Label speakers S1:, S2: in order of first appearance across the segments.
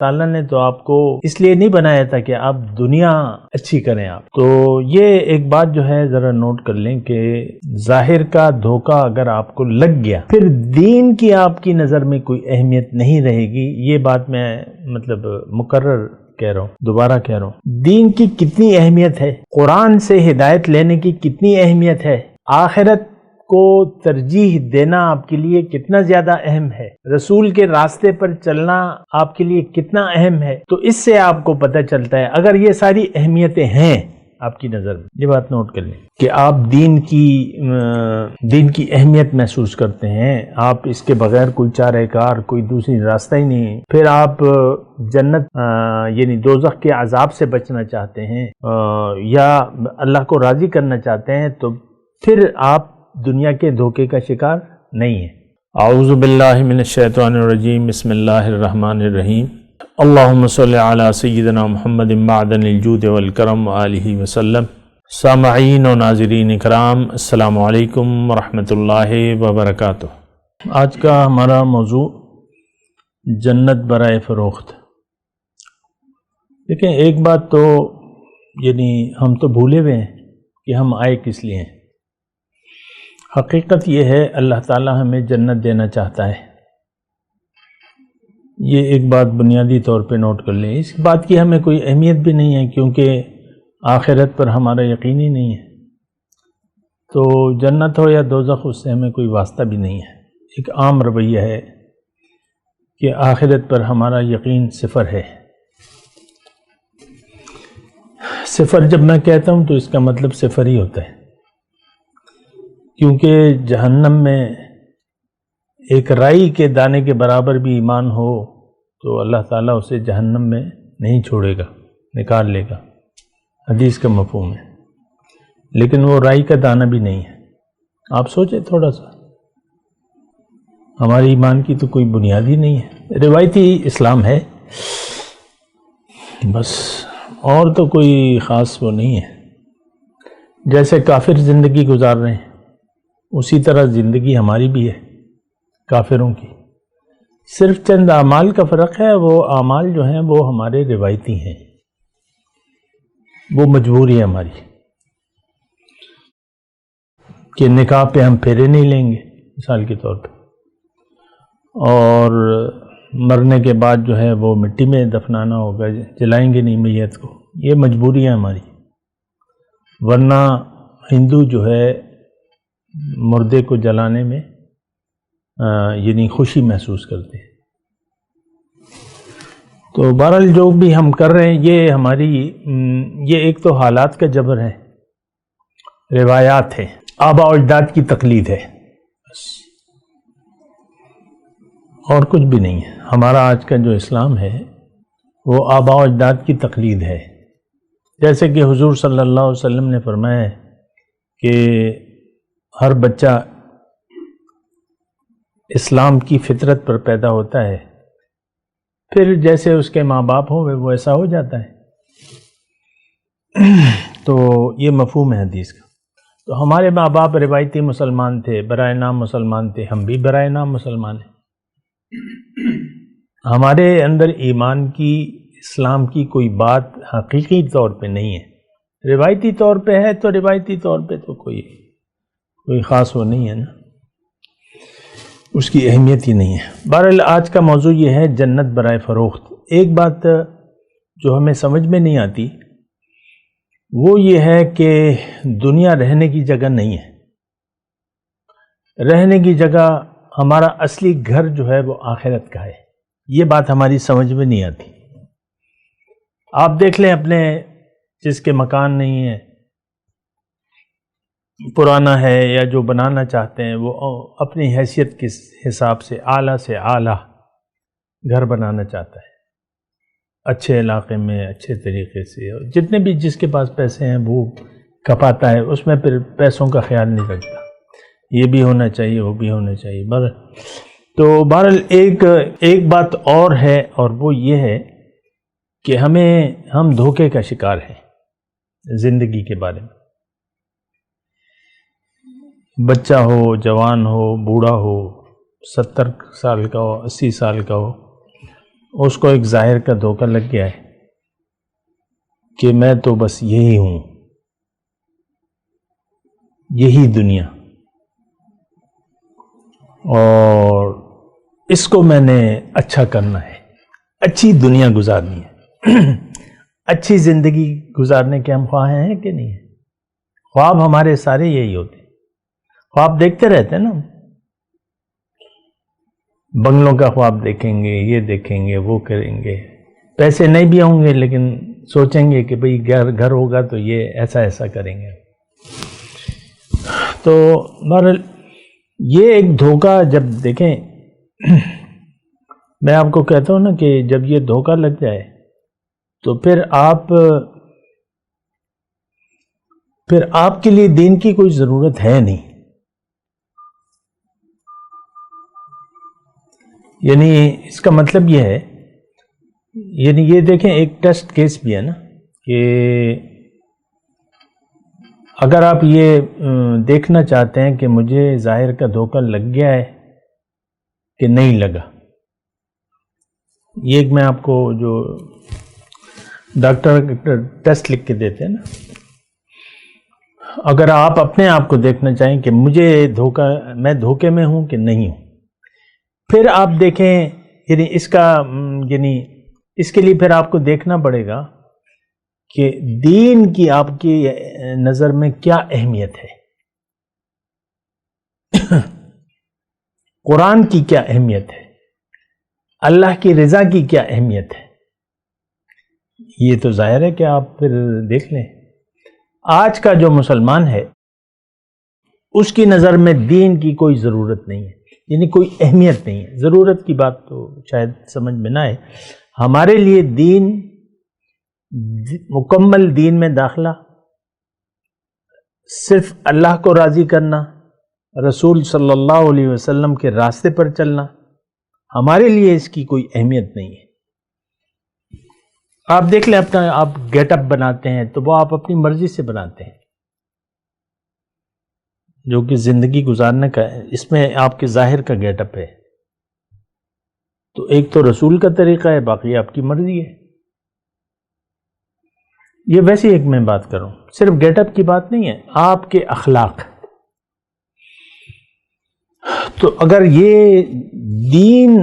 S1: تعالیٰ نے تو آپ کو اس لیے نہیں بنایا تھا کہ آپ دنیا اچھی کریں آپ. تو یہ ایک بات جو ہے ذرا نوٹ کر لیں کہ ظاہر کا دھوکہ اگر آپ کو لگ گیا پھر دین کی آپ کی نظر میں کوئی اہمیت نہیں رہے گی. یہ بات میں مطلب مکرر کہہ رہا ہوں، دوبارہ کہہ رہا ہوں. دین کی کتنی اہمیت ہے، قرآن سے ہدایت لینے کی کتنی اہمیت ہے، آخرت کو ترجیح دینا آپ کے لیے کتنا زیادہ اہم ہے، رسول کے راستے پر چلنا آپ کے لیے کتنا اہم ہے. تو اس سے آپ کو پتہ چلتا ہے اگر یہ ساری اہمیتیں ہیں آپ کی نظر میں. یہ بات نوٹ کر لیں کہ آپ دین کی اہمیت محسوس کرتے ہیں، آپ اس کے بغیر کوئی چارہ کار، کوئی دوسری راستہ ہی نہیں ہے. پھر آپ جنت یعنی دوزخ کے عذاب سے بچنا چاہتے ہیں یا اللہ کو راضی کرنا چاہتے ہیں، تو پھر آپ دنیا کے دھوکے کا شکار نہیں ہیں. اعوذ باللہ من الشیطان الرجیم، بسم اللہ الرحمن الرحیم. اللہم صلی علی سیدنا محمد معدن الجود والکرم وآلہ وسلم. سامعین و ناظرین اکرام، السلام علیکم ورحمۃ اللہ وبرکاتہ. آج کا ہمارا موضوع جنت برائے فروخت. دیکھیں ایک بات تو یعنی ہم تو بھولے ہوئے ہیں کہ ہم آئے کس لیے ہیں. حقیقت یہ ہے اللہ تعالی ہمیں جنت دینا چاہتا ہے. یہ ایک بات بنیادی طور پہ نوٹ کر لیں. اس بات کی ہمیں کوئی اہمیت بھی نہیں ہے کیونکہ آخرت پر ہمارا یقین ہی نہیں ہے. تو جنت ہو یا دوزخ اس سے ہمیں کوئی واسطہ بھی نہیں ہے. ایک عام رویہ ہے کہ آخرت پر ہمارا یقین صفر ہے. صفر جب میں کہتا ہوں تو اس کا مطلب صفر ہی ہوتا ہے، کیونکہ جہنم میں ایک رائی کے دانے کے برابر بھی ایمان ہو تو اللہ تعالیٰ اسے جہنم میں نہیں چھوڑے گا، نکال لے گا. حدیث کا مفہوم ہے. لیکن وہ رائی کا دانہ بھی نہیں ہے. آپ سوچیں تھوڑا سا، ہمارے ایمان کی تو کوئی بنیاد ہی نہیں ہے. روایتی اسلام ہے بس، اور تو کوئی خاص وہ نہیں ہے. جیسے کافر زندگی گزار رہے ہیں اسی طرح زندگی ہماری بھی ہے کافروں کی. صرف چند اعمال کا فرق ہے. وہ اعمال جو ہیں وہ ہمارے روایتی ہیں، وہ مجبوری ہے ہماری کہ نکاح پہ ہم پھیرے نہیں لیں گے مثال کے طور پہ، اور مرنے کے بعد جو ہے وہ مٹی میں دفنانا ہوگا، جلائیں گے نہیں میت کو. یہ مجبوری ہے ہماری. ورنہ ہندو جو ہے مردے کو جلانے میں یعنی خوشی محسوس کرتے ہیں. تو بہرحال جو بھی ہم کر رہے ہیں یہ ایک تو حالات کا جبر ہے، روایات ہے، آباء و اجداد کی تقلید ہے، بس اور کچھ بھی نہیں ہے. ہمارا آج کا جو اسلام ہے وہ آباء و اجداد کی تقلید ہے. جیسے کہ حضور صلی اللہ علیہ وسلم نے فرمایا ہے کہ ہر بچہ اسلام کی فطرت پر پیدا ہوتا ہے، پھر جیسے اس کے ماں باپ ہوں وہ ایسا ہو جاتا ہے. تو یہ مفہوم ہے حدیث کا. تو ہمارے ماں باپ روایتی مسلمان تھے، برائے نام مسلمان تھے، ہم بھی برائے نام مسلمان ہیں. ہمارے اندر ایمان کی، اسلام کی کوئی بات حقیقی طور پہ نہیں ہے. روایتی طور پہ ہے تو روایتی طور پہ تو کوئی خاص وہ نہیں ہے نا، اس کی اہمیت ہی نہیں ہے. بہرحال آج کا موضوع یہ ہے جنت برائے فروخت. ایک بات جو ہمیں سمجھ میں نہیں آتی وہ یہ ہے کہ دنیا رہنے کی جگہ نہیں ہے. رہنے کی جگہ، ہمارا اصلی گھر جو ہے وہ آخرت کا ہے. یہ بات ہماری سمجھ میں نہیں آتی. آپ دیکھ لیں اپنے جس کے مکان نہیں ہے، پرانا ہے یا جو بنانا چاہتے ہیں، وہ اپنی حیثیت کے حساب سے اعلیٰ گھر بنانا چاہتا ہے، اچھے علاقے میں اچھے طریقے سے. جتنے بھی جس کے پاس پیسے ہیں وہ کپاتا ہے، اس میں پھر پیسوں کا خیال نہیں رکھتا، یہ بھی ہونا چاہیے وہ بھی ہونا چاہیے. تو بہرحال ایک بات اور ہے، اور وہ یہ ہے کہ ہم دھوکے کا شکار ہیں زندگی کے بارے میں. بچہ ہو، جوان ہو، بوڑھا ہو، 70 سال کا ہو، 80 سال کا ہو، اس کو ایک ظاہر کا دھوکہ لگ گیا ہے کہ میں تو بس یہی ہوں، یہی دنیا، اور اس کو میں نے اچھا کرنا ہے، اچھی دنیا گزارنی ہے۔ اچھی زندگی گزارنے کے ہم خواہ ہیں کہ نہیں ہیں؟ خواب ہمارے سارے یہی ہوتے ہیں، خواب دیکھتے رہتے ہیں نا، بنگلوں کا خواب دیکھیں گے، یہ دیکھیں گے، وہ کریں گے، پیسے نہیں بھی ہوں گے لیکن سوچیں گے کہ بھئی گھر ہوگا تو یہ ایسا ایسا کریں گے۔ تو بہرحال یہ ایک دھوکہ جب دیکھیں، میں آپ کو کہتا ہوں نا کہ جب یہ دھوکہ لگ جائے تو پھر آپ کے لیے دین کی کوئی ضرورت ہے نہیں۔ یعنی اس کا مطلب یہ ہے، یعنی یہ دیکھیں ایک ٹیسٹ کیس بھی ہے نا، کہ اگر آپ یہ دیکھنا چاہتے ہیں کہ مجھے ظاہر کا دھوکہ لگ گیا ہے کہ نہیں لگا، یہ ایک میں آپ کو جو ڈاکٹر ٹیسٹ لکھ کے دیتے ہیں نا، اگر آپ اپنے آپ کو دیکھنا چاہیں کہ مجھے میں دھوکے میں ہوں کہ نہیں ہوں، پھر آپ دیکھیں، یعنی اس کے لیے پھر آپ کو دیکھنا پڑے گا کہ دین کی آپ کی نظر میں کیا اہمیت ہے، قرآن کی کیا اہمیت ہے، اللہ کی رضا کی کیا اہمیت ہے۔ یہ تو ظاہر ہے کہ آپ پھر دیکھ لیں، آج کا جو مسلمان ہے اس کی نظر میں دین کی کوئی ضرورت نہیں ہے، یعنی کوئی اہمیت نہیں ہے۔ ضرورت کی بات تو شاید سمجھ میں نہ آئے، ہمارے لیے دین، مکمل دین میں داخلہ، صرف اللہ کو راضی کرنا، رسول صلی اللہ علیہ وسلم کے راستے پر چلنا، ہمارے لیے اس کی کوئی اہمیت نہیں ہے۔ آپ دیکھ لیں، آپ گیٹ اپ بناتے ہیں تو وہ آپ اپنی مرضی سے بناتے ہیں، جو کہ زندگی گزارنے کا ہے، اس میں آپ کے ظاہر کا گیٹ اپ ہے، تو ایک تو رسول کا طریقہ ہے، باقی آپ کی مرضی ہے۔ یہ ویسے ایک میں بات کروں، صرف گیٹ اپ کی بات نہیں ہے، آپ کے اخلاق۔ تو اگر یہ دین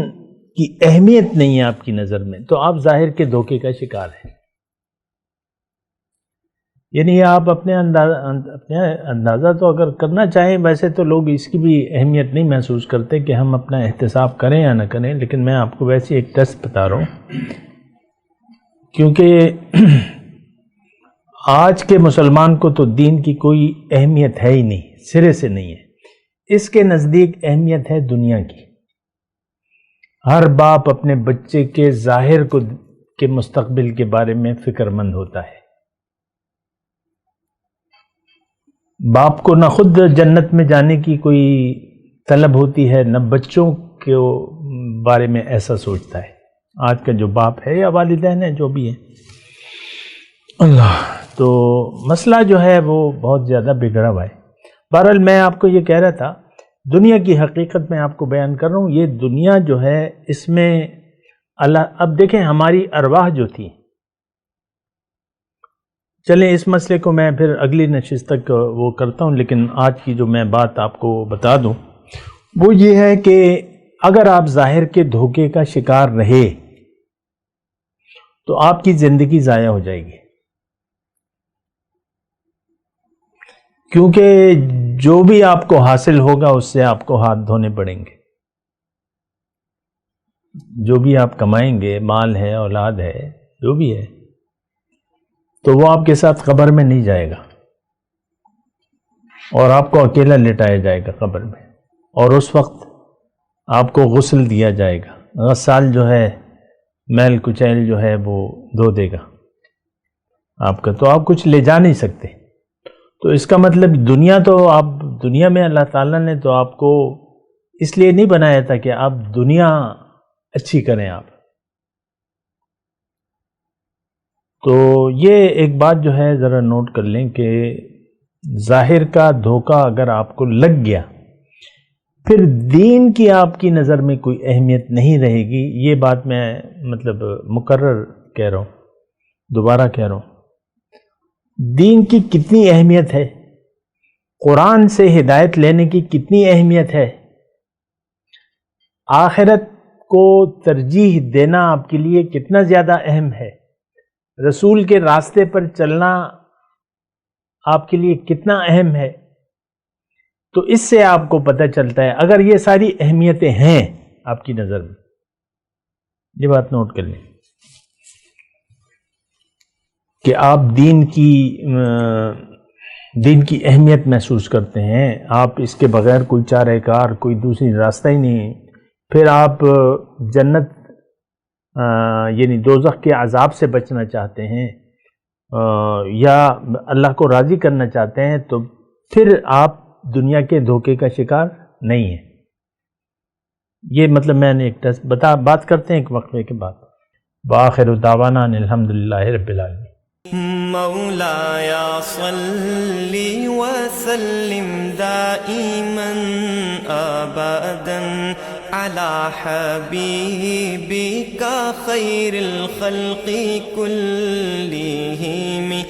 S1: کی اہمیت نہیں ہے آپ کی نظر میں تو آپ ظاہر کے دھوکے کا شکار ہیں۔ یعنی آپ اپنے اندازہ تو اگر کرنا چاہیں، ویسے تو لوگ اس کی بھی اہمیت نہیں محسوس کرتے کہ ہم اپنا احتساب کریں یا نہ کریں، لیکن میں آپ کو ویسے ایک ٹیسٹ بتا رہا ہوں، کیونکہ آج کے مسلمان کو تو دین کی کوئی اہمیت ہے ہی نہیں، سرے سے نہیں ہے۔ اس کے نزدیک اہمیت ہے دنیا کی۔ ہر باپ اپنے بچے کے ظاہر کے مستقبل کے بارے میں فکر مند ہوتا ہے۔ باپ کو نہ خود جنت میں جانے کی کوئی طلب ہوتی ہے، نہ بچوں کے بارے میں ایسا سوچتا ہے۔ آج کا جو باپ ہے یا والدین ہے، جو بھی ہے، اللہ، تو مسئلہ جو ہے وہ بہت زیادہ بگڑا ہوا ہے۔ بہرحال میں آپ کو یہ کہہ رہا تھا، دنیا کی حقیقت میں آپ کو بیان کر رہا ہوں۔ یہ دنیا جو ہے، اس میں اللہ، اب دیکھیں ہماری ارواح جو تھی، چلیں اس مسئلے کو میں پھر اگلی نشست تک وہ کرتا ہوں، لیکن آج کی جو میں بات آپ کو بتا دوں وہ یہ ہے کہ اگر آپ ظاہر کے دھوکے کا شکار رہے تو آپ کی زندگی ضائع ہو جائے گی، کیونکہ جو بھی آپ کو حاصل ہوگا اس سے آپ کو ہاتھ دھونے پڑیں گے۔ جو بھی آپ کمائیں گے، مال ہے، اولاد ہے، جو بھی ہے، تو وہ آپ کے ساتھ قبر میں نہیں جائے گا، اور آپ کو اکیلا لٹایا جائے گا قبر میں، اور اس وقت آپ کو غسل دیا جائے گا، غسال جو ہے میل کچیل جو ہے وہ دھو دے گا آپ کا، تو آپ کچھ لے جا نہیں سکتے۔ تو اس کا مطلب دنیا میں اللہ تعالیٰ نے تو آپ کو اس لیے نہیں بنایا تھا کہ آپ دنیا اچھی کریں آپ۔ تو یہ ایک بات جو ہے ذرا نوٹ کر لیں کہ ظاہر کا دھوکہ اگر آپ کو لگ گیا پھر دین کی آپ کی نظر میں کوئی اہمیت نہیں رہے گی. یہ بات میں مطلب مکرر کہہ رہا ہوں، دوبارہ کہہ رہا ہوں. دین کی کتنی اہمیت ہے، قرآن سے ہدایت لینے کی کتنی اہمیت ہے، آخرت کو ترجیح دینا آپ کے لیے کتنا زیادہ اہم ہے، رسول کے راستے پر چلنا آپ کے لیے کتنا اہم ہے. تو اس سے آپ کو پتہ چلتا ہے اگر یہ ساری اہمیتیں ہیں آپ کی نظر میں. یہ بات نوٹ کر لیں کہ آپ دین کی اہمیت محسوس کرتے ہیں. آپ اس کے بغیر کوئی چارہ کار، کوئی دوسری راستہ ہی نہیں. پھر آپ جنت یعنی دوزخ کے عذاب سے بچنا چاہتے ہیں یا اللہ کو راضی کرنا چاہتے ہیں، تو پھر آپ دنیا کے دھوکے کا شکار نہیں ہیں. یہ مطلب میں نے ایک بات کرتے ہیں ایک وقفے کے بعد. وآخر دعوانا الحمدللہ رب العالمین.
S2: مولاي صل وسلم دائما ابدا على حبيبك خير الخلق كلهم